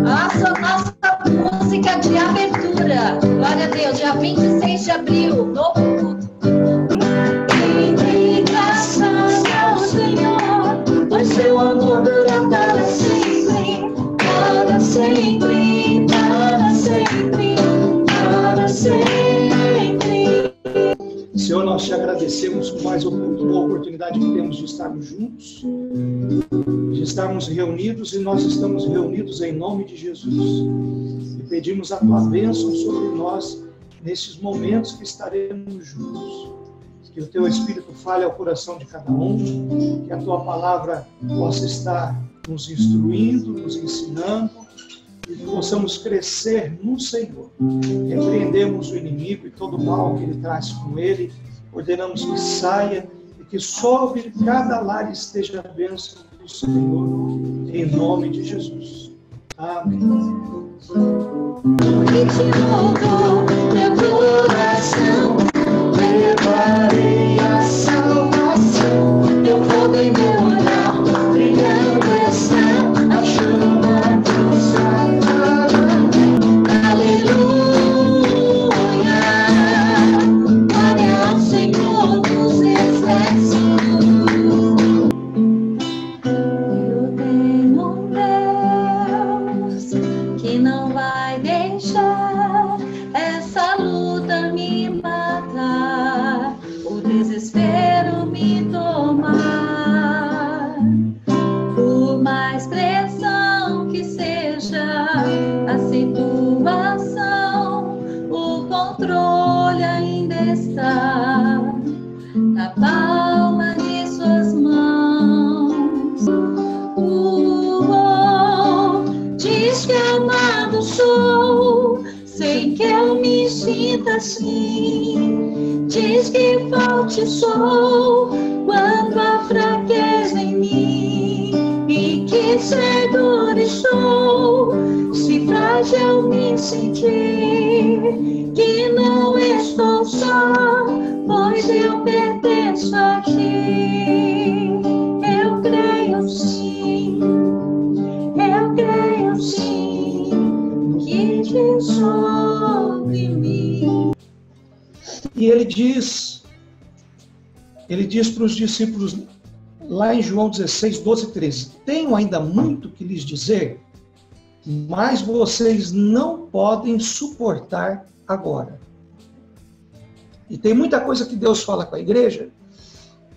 Nossa música de abertura. Glória a Deus, dia 26 de abril, novo culto. Graças ao Senhor, pois seu amor dura para sempre, para sempre, para sempre, para sempre. Senhor, nós te agradecemos por mais uma oportunidade que temos de estarmos juntos, de estarmos reunidos, e nós estamos reunidos em nome de Jesus. E pedimos a tua bênção sobre nós nesses momentos que estaremos juntos. Que o teu Espírito fale ao coração de cada um, que a tua palavra possa estar nos instruindo, nos ensinando, e que possamos crescer no Senhor. Repreendemos o inimigo e todo o mal que ele traz com ele, ordenamos que saia e que sobre cada lar esteja a bênção do Senhor, em nome de Jesus. Amém. Que te louvo, meu coração, preparei a salvação, meu fogo e meu olhar, brilhando está a chama do Salvador. Aleluia, glória ao Senhor dos exércitos. Eu tenho um Deus que não vai deixar essa luta me matar, o desespero me tomar. Por mais pressão que seja a situação, o controle ainda está na palma de suas mãos. Diz que amado sou, sem que eu me sinta assim. Diz que forte sou quando há fraqueza em mim, e que seguro estou se frágil me sentir, que não estou só, pois eu pertenço a ti. Eu creio sim, que diz sobre mim. E ele diz para os discípulos, lá em João 16, 12 e 13, tenho ainda muito que lhes dizer, mas vocês não podem suportar agora. E tem muita coisa que Deus fala com a igreja,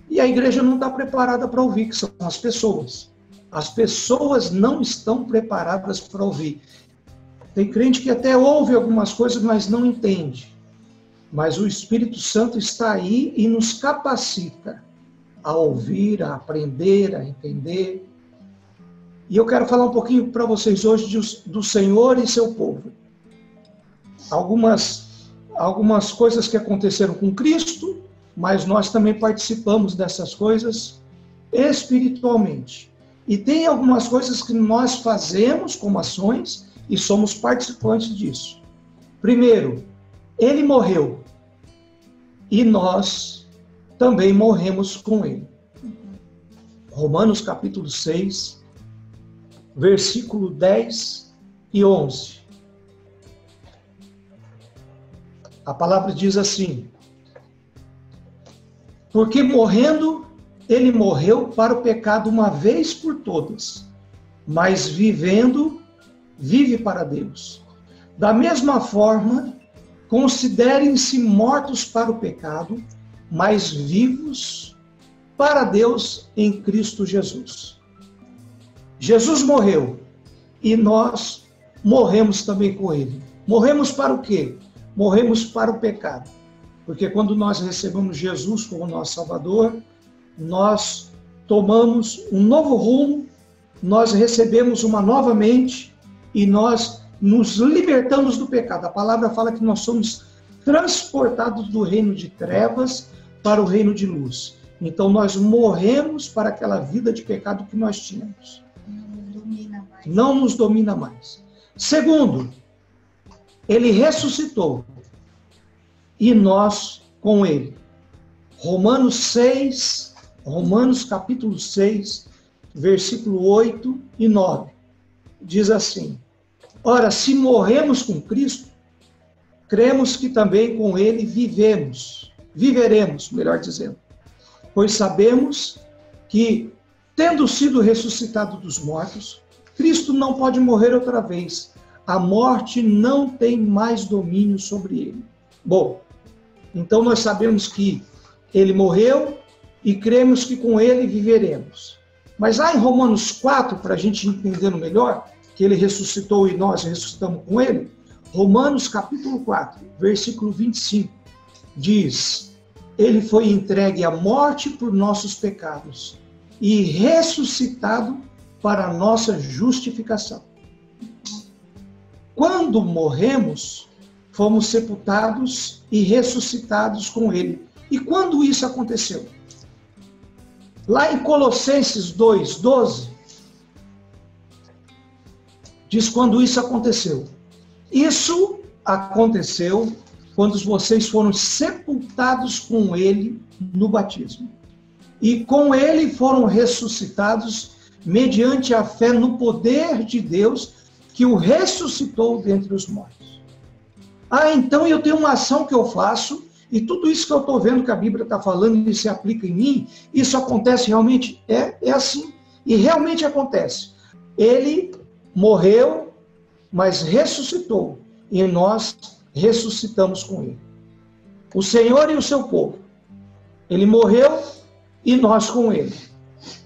e a igreja não está preparada para ouvir, que são as pessoas. As pessoas não estão preparadas para ouvir. Tem crente que até ouve algumas coisas, mas não entende. Mas o Espírito Santo está aí e nos capacita a ouvir, a aprender, a entender. E eu quero falar um pouquinho para vocês hoje do Senhor e seu povo. Algumas coisas que aconteceram com Cristo, mas nós também participamos dessas coisas espiritualmente. E tem algumas coisas que nós fazemos como ações e somos participantes disso. Primeiro, ele morreu e nós também morremos com ele. Romanos capítulo 6, versículo 10 e 11. A palavra diz assim: porque morrendo, ele morreu para o pecado uma vez por todas, mas vivendo, vive para Deus. Da mesma forma, considerem-se mortos para o pecado, mas vivos para Deus em Cristo Jesus. Jesus morreu e nós morremos também com ele. Morremos para o quê? Morremos para o pecado. Porque quando nós recebemos Jesus como nosso Salvador, nós tomamos um novo rumo, nós recebemos uma nova mente e nós nos libertamos do pecado. A palavra fala que nós somos transportados do reino de trevas para o reino de luz. Então nós morremos para aquela vida de pecado que nós tínhamos. Não nos domina mais. Segundo, ele ressuscitou e nós com ele. Romanos capítulo 6, versículo 8 e 9. Diz assim: Ora, se morremos com Cristo, cremos que também com ele viveremos, melhor dizendo. Pois sabemos que, tendo sido ressuscitado dos mortos, Cristo não pode morrer outra vez. A morte não tem mais domínio sobre ele. Bom, então nós sabemos que ele morreu e cremos que com ele viveremos. Mas lá em Romanos 4, para a gente entender melhor, que ele ressuscitou e nós ressuscitamos com ele, Romanos capítulo 4, versículo 25, diz: ele foi entregue à morte por nossos pecados e ressuscitado para a nossa justificação. Quando morremos, fomos sepultados e ressuscitados com ele. E quando isso aconteceu? Lá em Colossenses 2:12, diz quando isso aconteceu. Isso aconteceu quando vocês foram sepultados com ele no batismo. E com ele foram ressuscitados mediante a fé no poder de Deus que o ressuscitou dentre os mortos. Então eu tenho uma ação que eu faço, e tudo isso que eu estou vendo que a Bíblia está falando e se aplica em mim, isso acontece realmente, é assim, e realmente acontece. Ele morreu, mas ressuscitou, e nós ressuscitamos com ele. O Senhor e o seu povo. Ele morreu e nós com ele.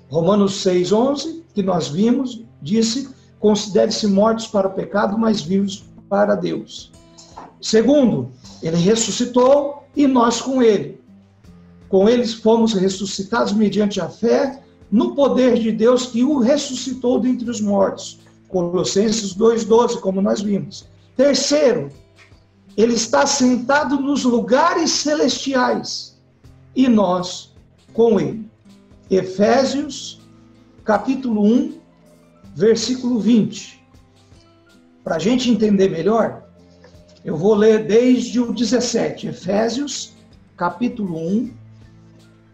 Romanos 6:11, que nós vimos, disse: considere-se mortos para o pecado, mas vivos para Deus. Segundo, ele ressuscitou e nós com ele. Com eles fomos ressuscitados mediante a fé no poder de Deus que o ressuscitou dentre os mortos. Colossenses 2:12, como nós vimos. Terceiro, ele está sentado nos lugares celestiais e nós com ele. Efésios, capítulo 1, versículo 20. Para a gente entender melhor, eu vou ler desde o 17. Efésios, capítulo 1,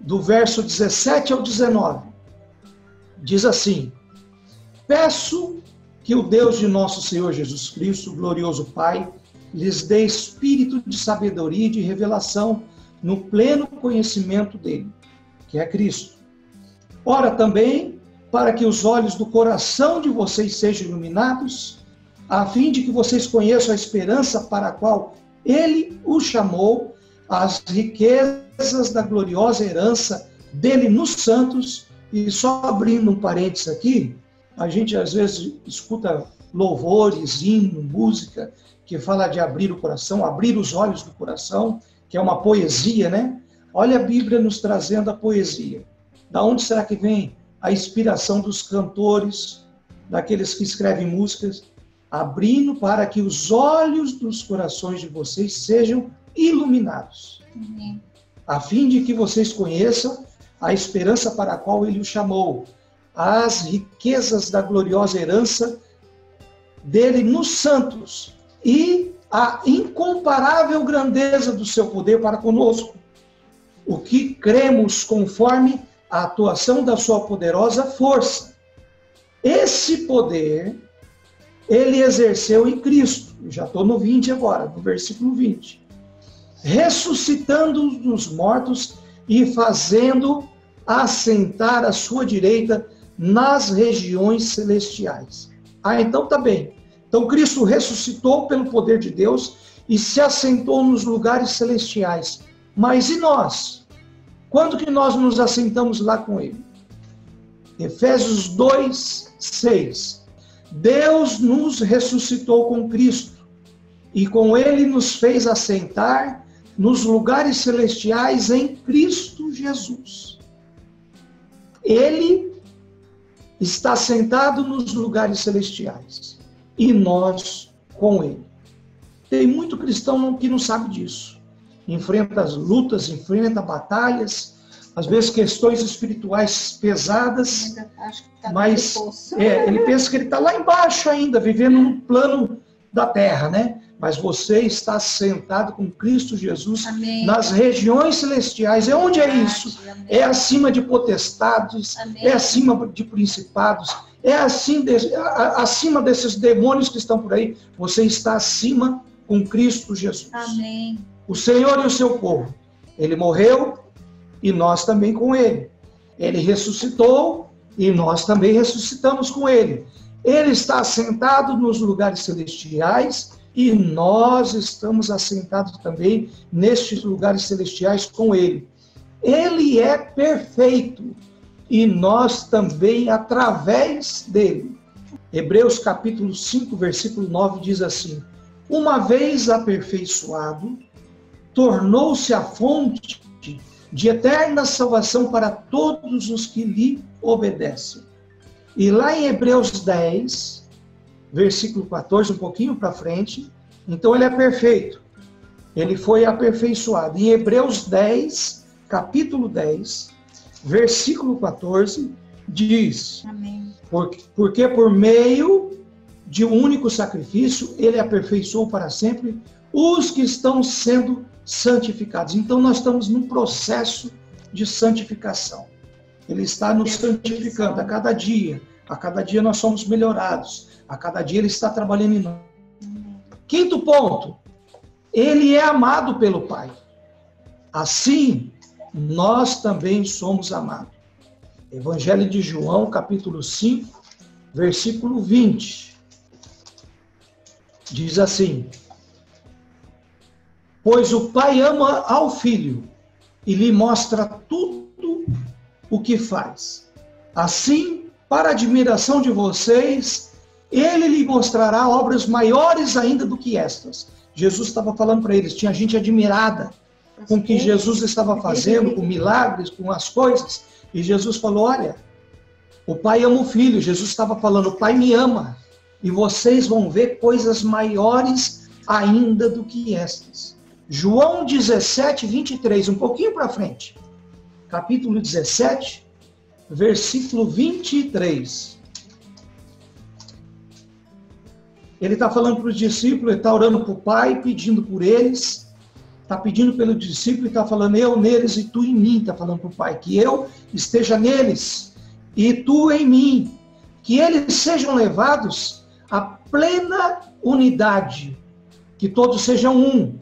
do verso 17 ao 19. Diz assim: peço que o Deus de nosso Senhor Jesus Cristo, glorioso Pai, lhes dê espírito de sabedoria e de revelação no pleno conhecimento dele, que é Cristo. Ora também, para que os olhos do coração de vocês sejam iluminados, a fim de que vocês conheçam a esperança para a qual ele os chamou, as riquezas da gloriosa herança dele nos santos. E só abrindo um parênteses aqui, a gente às vezes escuta louvores, hino, música, que fala de abrir o coração, abrir os olhos do coração, que é uma poesia, né? Olha a Bíblia nos trazendo a poesia. Da onde será que vem a inspiração dos cantores, daqueles que escrevem músicas? Abrindo para que os olhos dos corações de vocês sejam iluminados, a fim de que vocês conheçam a esperança para a qual ele os chamou, as riquezas da gloriosa herança dele nos santos e a incomparável grandeza do seu poder para conosco, o que cremos conforme a atuação da sua poderosa força. Esse poder ele exerceu em Cristo. Eu já estou no 20 agora, no versículo 20. Ressuscitando dos mortos e fazendo assentar à sua direita nas regiões celestiais. Então tá bem. Então Cristo ressuscitou pelo poder de Deus e se assentou nos lugares celestiais. Mas e nós? Quando que nós nos assentamos lá com ele? Efésios 2:6. Deus nos ressuscitou com Cristo e com ele nos fez assentar nos lugares celestiais em Cristo Jesus. Ele está sentado nos lugares celestiais e nós com ele. Tem muito cristão que não sabe disso. Enfrenta as lutas, enfrenta batalhas, às vezes questões espirituais pesadas, mas ele pensa que ele está lá embaixo ainda, vivendo no plano da terra, né? Mas você está sentado com Cristo Jesus. Amém. Nas regiões celestiais. Onde é isso? Amém. É acima de potestades, é acima de principados, é assim, acima desses demônios que estão por aí, você está acima com Cristo Jesus. Amém. O Senhor e o seu povo. Ele morreu e nós também com ele. Ele ressuscitou e nós também ressuscitamos com ele. Ele está assentado nos lugares celestiais e nós estamos assentados também nestes lugares celestiais com ele. Ele é perfeito e nós também através dele. Hebreus capítulo 5, versículo 9 diz assim: uma vez aperfeiçoado, tornou-se a fonte de eterna salvação para todos os que lhe obedecem. E lá em Hebreus 10, versículo 14, um pouquinho para frente, então ele é perfeito. Ele foi aperfeiçoado. Em Hebreus 10, capítulo 10, versículo 14, diz: Amém. Porque por meio de um único sacrifício, ele aperfeiçoou para sempre os que estão sendo santificados. Então nós estamos num processo de santificação. Ele está nos santificando a cada dia. A cada dia nós somos melhorados. A cada dia ele está trabalhando em nós. Quinto ponto. Ele é amado pelo Pai. Assim, nós também somos amados. Evangelho de João, capítulo 5, versículo 20. Diz assim: pois o Pai ama ao Filho e lhe mostra tudo o que faz. Assim, para a admiração de vocês, ele lhe mostrará obras maiores ainda do que estas. Jesus estava falando para eles, tinha gente admirada com o que Jesus estava fazendo, com milagres, com as coisas. E Jesus falou, olha, o Pai ama o Filho. Jesus estava falando, o Pai me ama. E vocês vão ver coisas maiores ainda do que estas. João 17, 23, um pouquinho para frente. Capítulo 17, versículo 23. Ele está falando para os discípulos, ele está orando para o Pai, pedindo por eles. Está pedindo pelo discípulo e está falando, eu neles e tu em mim. Está falando para o Pai, que eu esteja neles e tu em mim. Que eles sejam levados à plena unidade. Que todos sejam um.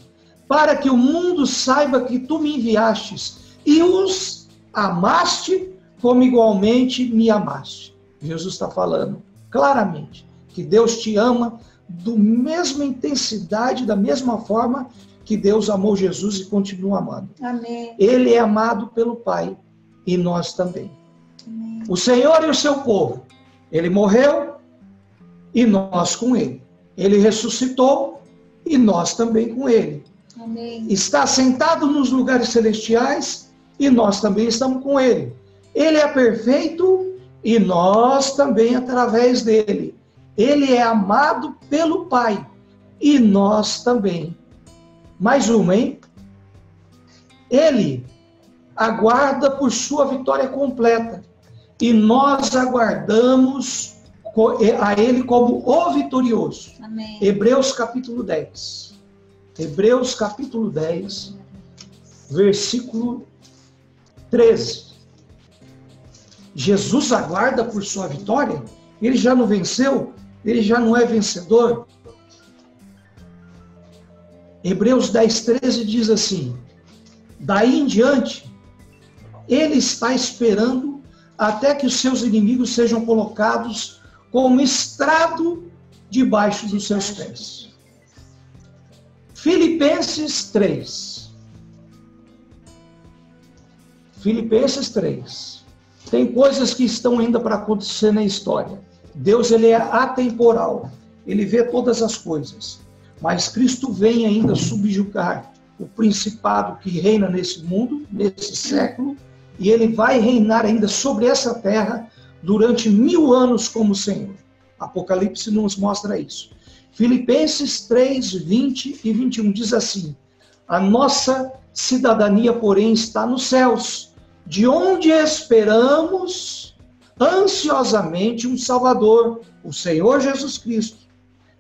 Para que o mundo saiba que tu me enviastes e os amaste como igualmente me amaste. Jesus está falando claramente que Deus te ama da mesma intensidade, da mesma forma que Deus amou Jesus e continua amando. Amém. Ele é amado pelo Pai e nós também. Amém. O Senhor e o seu povo, ele morreu e nós com ele. Ele ressuscitou e nós também com ele. Amém. Está sentado nos lugares celestiais e nós também estamos com ele. Ele é perfeito e nós também através dele. Ele é amado pelo Pai e nós também. Mais uma, hein? Ele aguarda por sua vitória completa e nós aguardamos a ele como o vitorioso. Amém. Hebreus capítulo 10. Hebreus capítulo 10, versículo 13. Jesus aguarda por sua vitória? Ele já não venceu? Ele já não é vencedor? Hebreus 10, 13 diz assim, daí em diante, ele está esperando até que os seus inimigos sejam colocados como estrado debaixo dos seus pés. Filipenses 3. Filipenses 3. Tem coisas que estão ainda para acontecer na história. Deus, ele é atemporal. Ele vê todas as coisas. Mas Cristo vem ainda subjugar o principado que reina nesse mundo, nesse século, e ele vai reinar ainda sobre essa terra durante 1000 anos como Senhor. Apocalipse nos mostra isso. Filipenses 3, 20 e 21 diz assim, a nossa cidadania, porém, está nos céus, de onde esperamos ansiosamente um Salvador, o Senhor Jesus Cristo,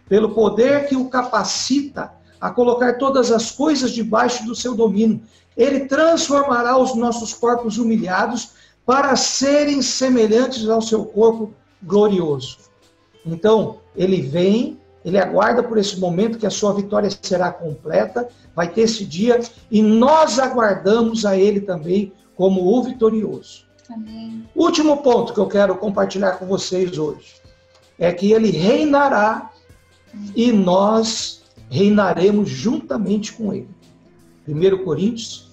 pelo poder que o capacita a colocar todas as coisas debaixo do seu domínio. Ele transformará os nossos corpos humilhados para serem semelhantes ao seu corpo glorioso. Então, ele vem, ele aguarda por esse momento que a sua vitória será completa, vai ter esse dia, e nós aguardamos a ele também como o vitorioso. Amém. Último ponto que eu quero compartilhar com vocês hoje é que ele reinará e nós reinaremos juntamente com ele. 1 Coríntios,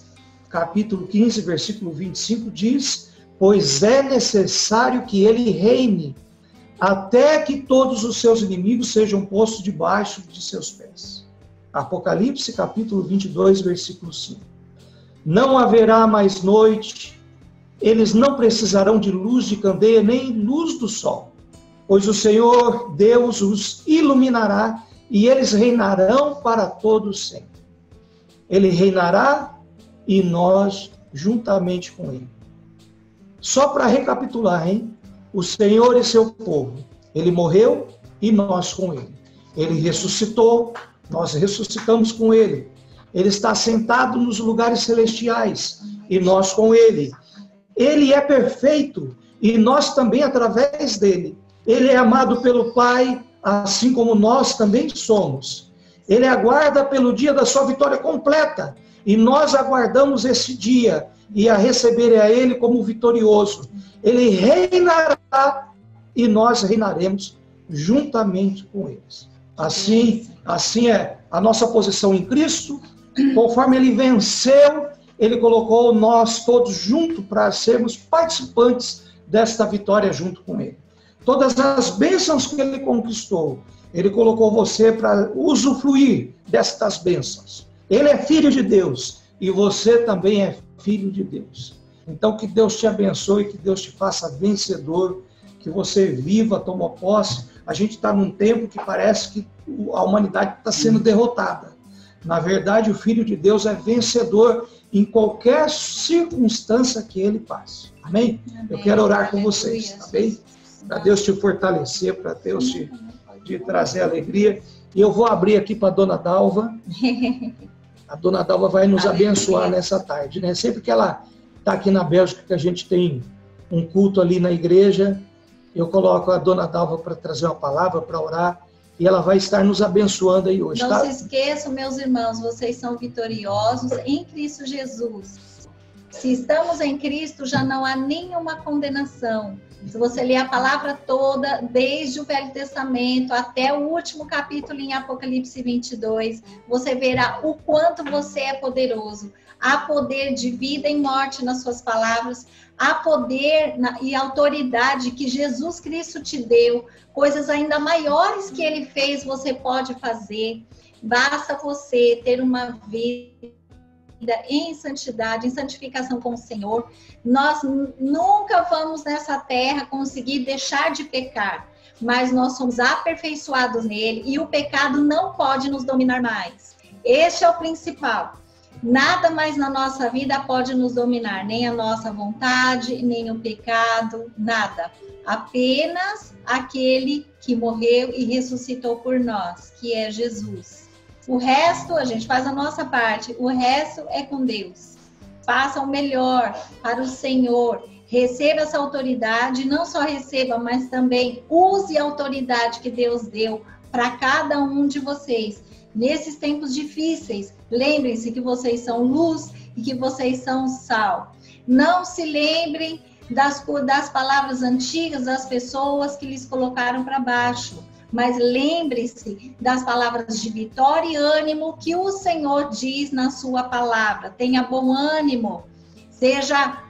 capítulo 15, versículo 25 diz: pois é necessário que ele reine até que todos os seus inimigos sejam postos debaixo de seus pés. Apocalipse, capítulo 22, versículo 5. Não haverá mais noite, eles não precisarão de luz de candeia, nem luz do sol, pois o Senhor Deus os iluminará e eles reinarão para todos sempre. Ele reinará e nós juntamente com ele. Só para recapitular, hein? O Senhor e seu povo. Ele morreu e nós com ele. Ele ressuscitou, nós ressuscitamos com ele. Ele está sentado nos lugares celestiais e nós com ele. Ele é perfeito e nós também através dele. Ele é amado pelo Pai, assim como nós também somos. Ele aguarda pelo dia da sua vitória completa e nós aguardamos esse dia e a receber a ele como vitorioso. Ele reinará e nós reinaremos juntamente com eles. Assim é a nossa posição em Cristo. Conforme ele venceu, ele colocou nós todos juntos para sermos participantes desta vitória junto com ele. Todas as bênçãos que ele conquistou, ele colocou você para usufruir destas bênçãos. Ele é filho de Deus e você também é filho de Deus. Então que Deus te abençoe, que Deus te faça vencedor, que você viva, toma posse. A gente está num tempo que parece que a humanidade está sendo derrotada. Na verdade, o Filho de Deus é vencedor em qualquer circunstância que ele passe. Amém? Amém. Eu quero orar com vocês, tá bem? Para Deus te fortalecer, para Deus te trazer alegria. E eu vou abrir aqui para a Dona Dalva. A Dona Dalva vai nos abençoar nessa tarde, né? Sempre que ela está aqui na Bélgica, que a gente tem um culto ali na igreja, eu coloco a Dona Dalva para trazer uma palavra, para orar, e ela vai estar nos abençoando aí hoje. Não se esqueçam, meus irmãos, vocês são vitoriosos em Cristo Jesus. Se estamos em Cristo, já não há nenhuma condenação. Se você ler a palavra toda, desde o Velho Testamento até o último capítulo em Apocalipse 22, você verá o quanto você é poderoso. Há poder de vida e morte nas suas palavras, há poder e autoridade que Jesus Cristo te deu, coisas ainda maiores que ele fez, você pode fazer. Basta você ter uma vida em santidade, em santificação com o Senhor. Nós nunca vamos nessa terra conseguir deixar de pecar, mas nós somos aperfeiçoados nele e o pecado não pode nos dominar mais. Este é o principal. Nada mais na nossa vida pode nos dominar, nem a nossa vontade, nem o pecado, nada. Apenas aquele que morreu e ressuscitou por nós, que é Jesus. O resto, a gente faz a nossa parte, o resto é com Deus. Faça o melhor para o Senhor. Receba essa autoridade, não só receba, mas também use a autoridade que Deus deu para cada um de vocês. Nesses tempos difíceis, lembrem-se que vocês são luz e que vocês são sal. Não se lembrem das palavras antigas das pessoas que lhes colocaram para baixo, mas lembre-se das palavras de vitória e ânimo que o Senhor diz na sua palavra. Tenha bom ânimo, seja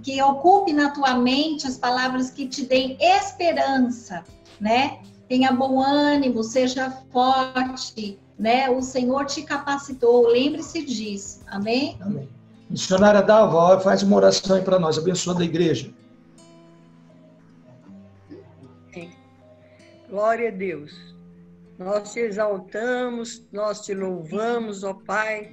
que ocupe na tua mente as palavras que te deem esperança, né? Tenha bom ânimo, seja forte, né? O Senhor te capacitou, lembre-se disso, amém? Amém. Missionária Dalva, faz uma oração aí para nós, abençoando a igreja. Glória a Deus. Nós te exaltamos, nós te louvamos, ó Pai.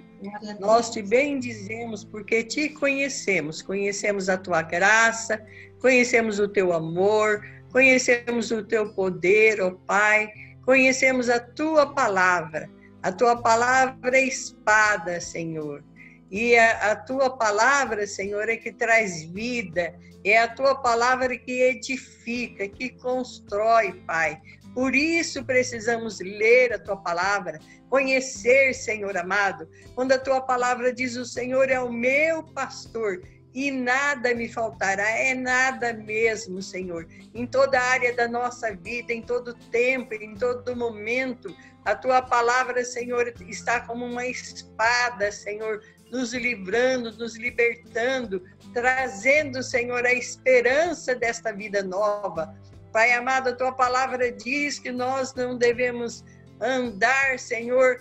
Nós te bendizemos porque te conhecemos. Conhecemos a tua graça, conhecemos o teu amor, conhecemos o teu poder, ó Pai. Conhecemos a tua palavra. A tua palavra é espada, Senhor. E a tua palavra, Senhor, é que traz vida, é a tua palavra que edifica, que constrói, Pai. Por isso precisamos ler a tua palavra, conhecer, Senhor amado. Quando a tua palavra diz: o Senhor é o meu pastor e nada me faltará, é nada mesmo, Senhor. Em toda a área da nossa vida, em todo tempo, em todo momento, a tua palavra, Senhor, está como uma espada, Senhor, nos livrando, nos libertando, trazendo, Senhor, a esperança desta vida nova. Pai amado, a tua palavra diz que nós não devemos andar, Senhor,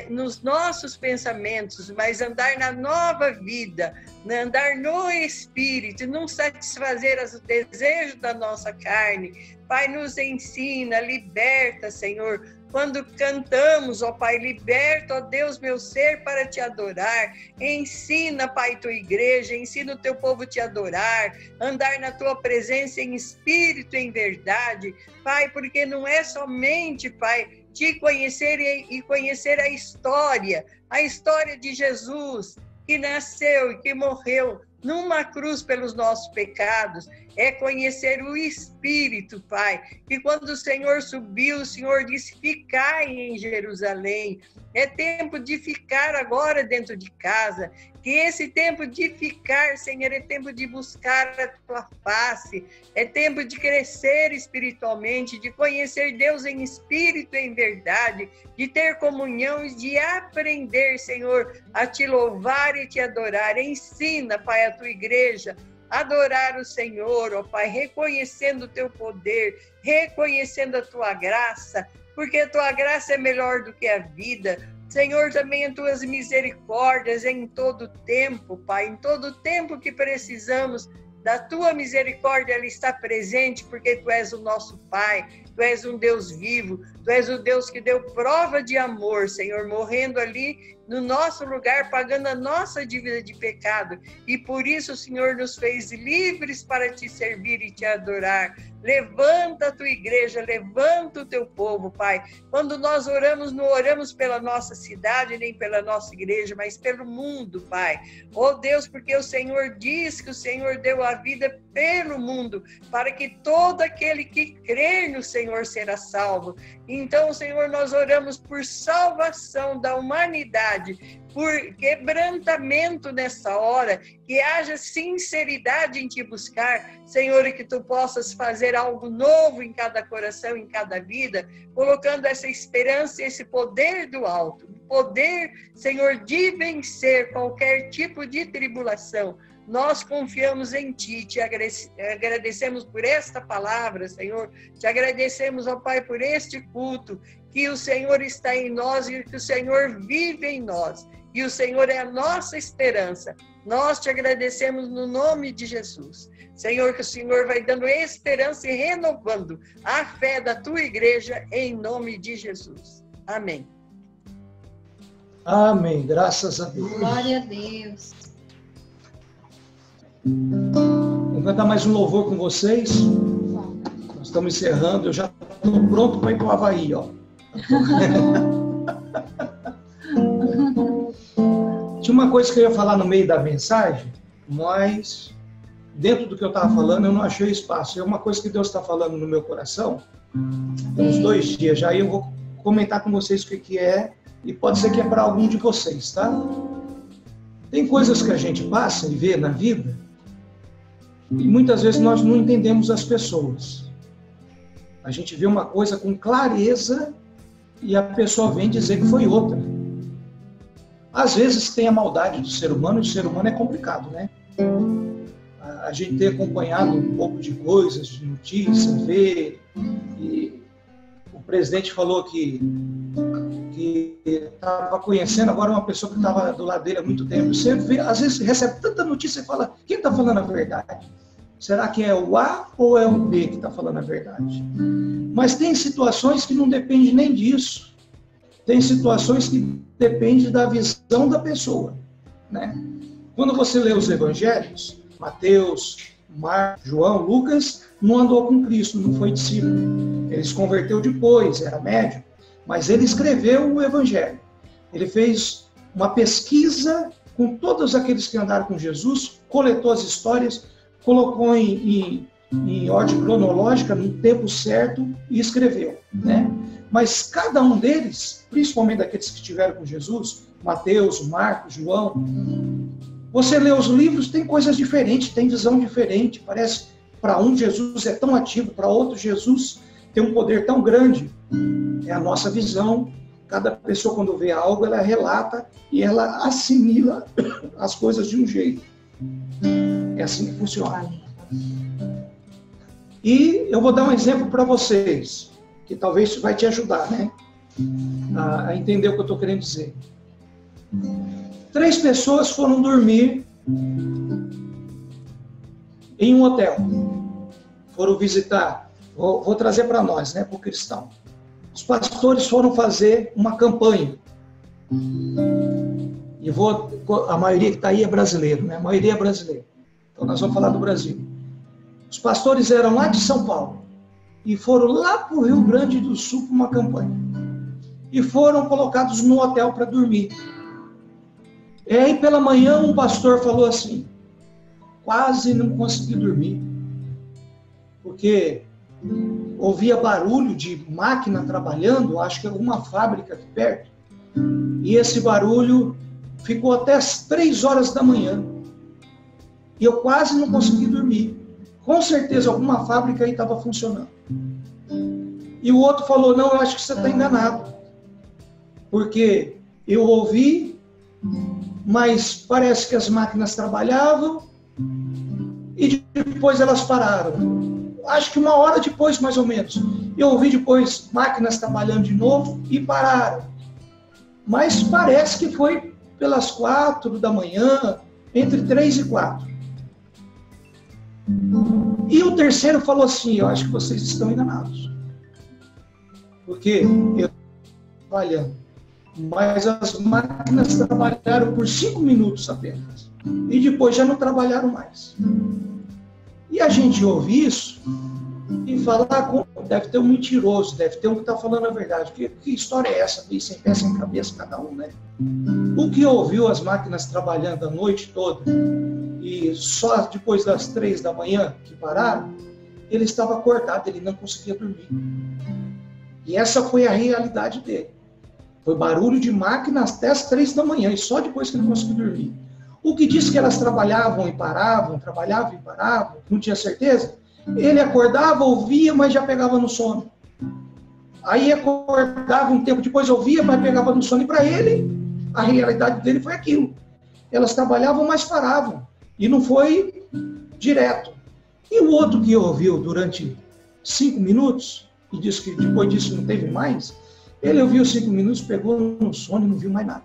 nos nossos pensamentos, mas andar na nova vida, andar no Espírito, não satisfazer os desejos da nossa carne. Pai, nos ensina, liberta, Senhor. Quando cantamos, ó Pai, liberta, ó Deus, meu ser para te adorar. Ensina, Pai, tua igreja, ensina o teu povo te adorar, andar na tua presença em espírito e em verdade. Pai, porque não é somente, Pai, te conhecer e conhecer a história de Jesus, que nasceu e que morreu numa cruz pelos nossos pecados, é conhecer o Espírito, Pai, que quando o Senhor subiu, o Senhor disse: ficai em Jerusalém. É tempo de ficar agora dentro de casa, que esse tempo de ficar, Senhor, é tempo de buscar a tua face, é tempo de crescer espiritualmente, de conhecer Deus em espírito e em verdade, de ter comunhão e de aprender, Senhor, a te louvar e te adorar. Ensina, Pai, a tua igreja adorar o Senhor, ó Pai, reconhecendo o teu poder, reconhecendo a tua graça, porque a tua graça é melhor do que a vida. Senhor, também as tuas misericórdias em todo tempo, Pai, em todo tempo que precisamos da tua misericórdia, ela está presente, porque tu és o nosso Pai, tu és um Deus vivo, tu és o Deus que deu prova de amor, Senhor, morrendo ali no nosso lugar, pagando a nossa dívida de pecado, e por isso o Senhor nos fez livres para te servir e te adorar. Levanta a tua igreja, levanta o teu povo, Pai. Quando nós oramos, não oramos pela nossa cidade, nem pela nossa igreja, mas pelo mundo, Pai. Oh Deus, porque o Senhor diz que o Senhor deu a vida pelo mundo, para que todo aquele que crer no Senhor será salvo. Então, Senhor, nós oramos por salvação da humanidade, por quebrantamento nessa hora, que haja sinceridade em te buscar, Senhor, e que tu possas fazer algo novo em cada coração, em cada vida, colocando essa esperança e esse poder do alto, o poder, Senhor, de vencer qualquer tipo de tribulação. Nós confiamos em Ti, te agradecemos por esta palavra, Senhor, te agradecemos, ó Pai, por este culto, que o Senhor está em nós e que o Senhor vive em nós, e o Senhor é a nossa esperança. Nós te agradecemos no nome de Jesus. Senhor, que o Senhor vai dando esperança e renovando a fé da Tua igreja, em nome de Jesus. Amém. Amém, graças a Deus. Glória a Deus. Vou cantar mais um louvor com vocês. Nós estamos encerrando, eu já estou pronto para ir para o Havaí, ó. Tinha uma coisa que eu ia falar no meio da mensagem, mas dentro do que eu estava falando eu não achei espaço. É uma coisa que Deus está falando no meu coração, tem uns 2 dias já, e eu vou comentar com vocês o que é, e pode ser que é para algum de vocês, tá? Tem coisas que a gente passa e vê na vida, e muitas vezes nós não entendemos as pessoas. A gente vê uma coisa com clareza e a pessoa vem dizer que foi outra. Às vezes tem a maldade do ser humano, e o ser humano é complicado, né? A gente tem acompanhado um pouco de coisas, de notícias, ver, e o presidente falou que estava conhecendo agora uma pessoa que estava do lado dele há muito tempo. Você vê, às vezes recebe tanta notícia e fala: quem está falando a verdade? Será que é o A ou é o B que está falando a verdade? Mas tem situações que não dependem nem disso. Tem situações que dependem da visão da pessoa, né? Quando você lê os evangelhos, Mateus, Marcos, João, Lucas, não andou com Cristo, não foi discípulo. Ele se converteu depois, era médico, mas ele escreveu o evangelho. Ele fez uma pesquisa com todos aqueles que andaram com Jesus, coletou as histórias, colocou em ordem cronológica, no tempo certo, e escreveu, né? Mas cada um deles, principalmente daqueles que estiveram com Jesus, Mateus, Marcos, João, você lê os livros, tem coisas diferentes, tem visão diferente. Parece que para um Jesus é tão ativo, para outro Jesus tem um poder tão grande. É a nossa visão. Cada pessoa, quando vê algo, ela relata e ela assimila as coisas de um jeito. É assim que funciona. E eu vou dar um exemplo para vocês, que talvez vai te ajudar, né? A entender o que eu estou querendo dizer. 3 pessoas foram dormir em um hotel. Foram visitar. Vou trazer para nós, né? Para o cristão. Os pastores foram fazer uma campanha. E a maioria que está aí é brasileiro, né? A maioria é brasileiro. Então nós vamos falar do Brasil. Os pastores eram lá de São Paulo e foram lá para o Rio Grande do Sul para uma campanha. E foram colocados no hotel para dormir. E aí pela manhã um pastor falou assim, quase não consegui dormir, porque ouvia barulho de máquina trabalhando, acho que alguma fábrica aqui perto, e esse barulho ficou até as 3 horas da manhã. E eu quase não consegui dormir. Com certeza alguma fábrica aí estava funcionando. E o outro falou, não, eu acho que você está enganado. Porque eu ouvi, mas parece que as máquinas trabalhavam e depois elas pararam. Acho que 1 hora depois, mais ou menos. Eu ouvi depois máquinas trabalhando de novo e pararam. Mas parece que foi pelas 4 da manhã, entre 3 e 4. E o terceiro falou assim, eu acho que vocês estão enganados. Porque eu estou trabalhando. Mas as máquinas trabalharam por 5 minutos apenas. E depois já não trabalharam mais. E a gente ouve isso e fala, deve ter um mentiroso, deve ter um que está falando a verdade. Que história é essa? Sem pé, sem cabeça, cada um, né? O que ouviu as máquinas trabalhando a noite toda e só depois das 3 da manhã que pararam, ele estava acordado, ele não conseguia dormir. E essa foi a realidade dele. Foi barulho de máquina até as 3 da manhã, e só depois que ele conseguiu dormir. O que disse que elas trabalhavam e paravam, não tinha certeza. Ele acordava, ouvia, mas já pegava no sono. Aí acordava um tempo depois, ouvia, mas pegava no sono. E para ele, a realidade dele foi aquilo. Elas trabalhavam, mas paravam. E não foi direto. E o outro que ouviu durante 5 minutos, e disse que depois disso não teve mais, ele ouviu 5 minutos, pegou no sono e não viu mais nada.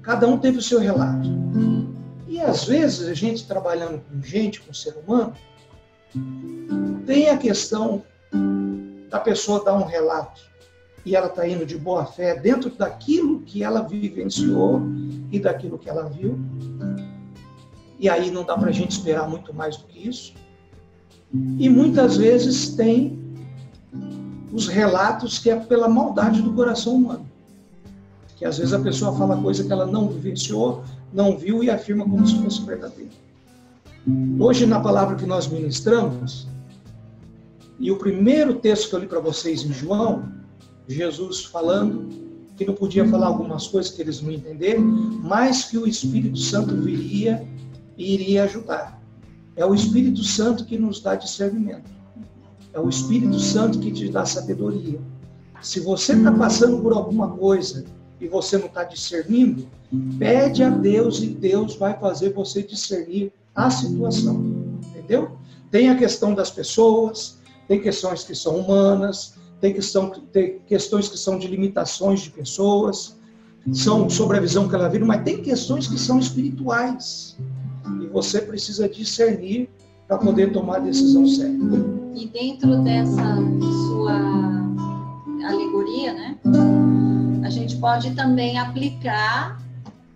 Cada um teve o seu relato. E às vezes a gente trabalhando com gente, com ser humano, tem a questão da pessoa dar um relato e ela está indo de boa fé dentro daquilo que ela vivenciou e daquilo que ela viu. E aí não dá para a gente esperar muito mais do que isso. E muitas vezes tem os relatos que é pela maldade do coração humano. Que às vezes a pessoa fala coisa que ela não vivenciou, não viu e afirma como se fosse verdadeiro. Hoje, na palavra que nós ministramos, e o primeiro texto que eu li para vocês em João, Jesus falando que não podia falar algumas coisas que eles não entenderam, mas que o Espírito Santo viria e iria ajudar. É o Espírito Santo que nos dá discernimento. É o Espírito Santo que te dá sabedoria. Se você está passando por alguma coisa e você não está discernindo, pede a Deus e Deus vai fazer você discernir a situação. Entendeu? Tem a questão das pessoas, tem questões que são humanas, tem questões que são de limitações de pessoas, são sobre a visão que ela vive, mas tem questões que são espirituais. E você precisa discernir para poder tomar a decisão certa. E dentro dessa sua alegoria, né, a gente pode também aplicar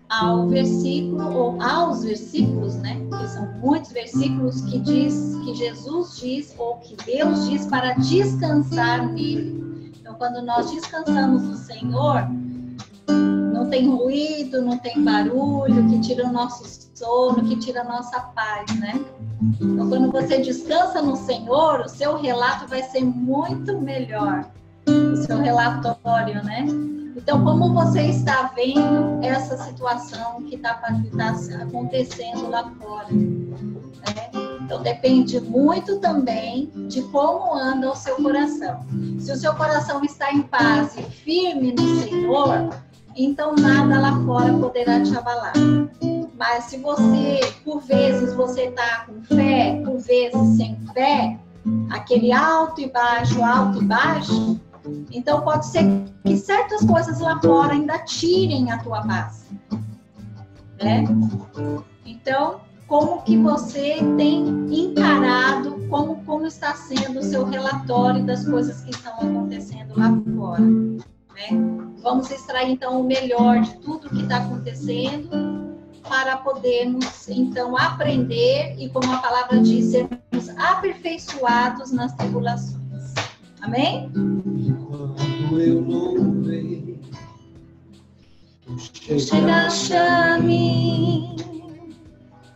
ao versículo, ou aos versículos, né, que são muitos versículos que diz, que Jesus diz, ou que Deus diz para descansar nele. Então, quando nós descansamos no Senhor, não tem ruído, não tem barulho, que tira o nosso sono, que tira a nossa paz, né? Então, quando você descansa no Senhor, o seu relato vai ser muito melhor, o seu relatório, né? Então, como você está vendo essa situação que está acontecendo lá fora, né? Então, depende muito também de como anda o seu coração. Se o seu coração está em paz e firme no Senhor, então nada lá fora poderá te abalar. Mas se você, por vezes, você está com fé, por vezes sem fé, aquele alto e baixo, então pode ser que certas coisas lá fora ainda tirem a tua paz, né? Então, como que você tem encarado, como está sendo o seu relatório das coisas que estão acontecendo lá fora, né? Vamos extrair, então, o melhor de tudo que está acontecendo para podermos, então, aprender e, como a palavra diz, sermos aperfeiçoados nas tribulações. Amém? Quando eu louvei, chegaste a mim,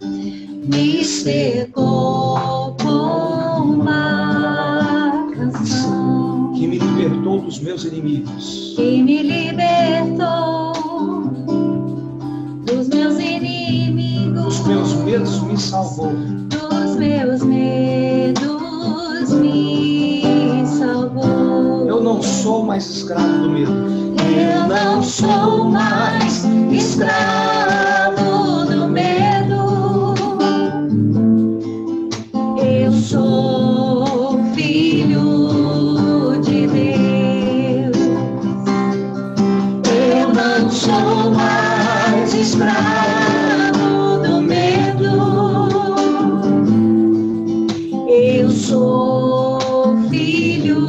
me secou com uma canção que me libertou dos meus inimigos. Que me libertou dos meus inimigos. Dos meus medos me salvou. Dos meus medos me salvou. Eu não sou mais escravo do medo. Eu não sou mais escravo do medo. Eu sou filho de Deus. Eu não sou mais escravo do medo. Eu sou filho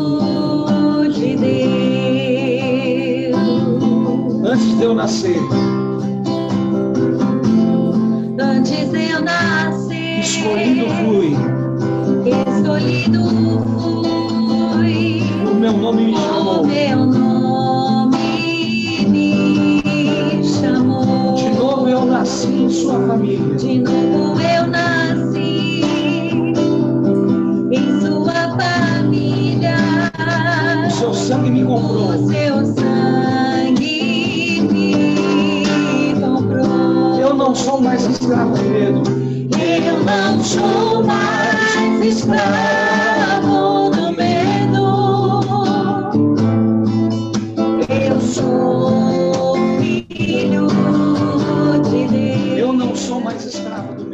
de Deus. Antes de eu nascer, escolhido fui. O meu nome me chamou. O meu nome me chamou. De novo eu nasci em sua família. De novo eu nasci em sua família. O seu sangue me comprou. O seu sangue me comprou. Eu não sou mais escravo de medo. Eu não sou mais escravo do medo. Eu sou filho de Deus. Eu não sou mais escravo do medo.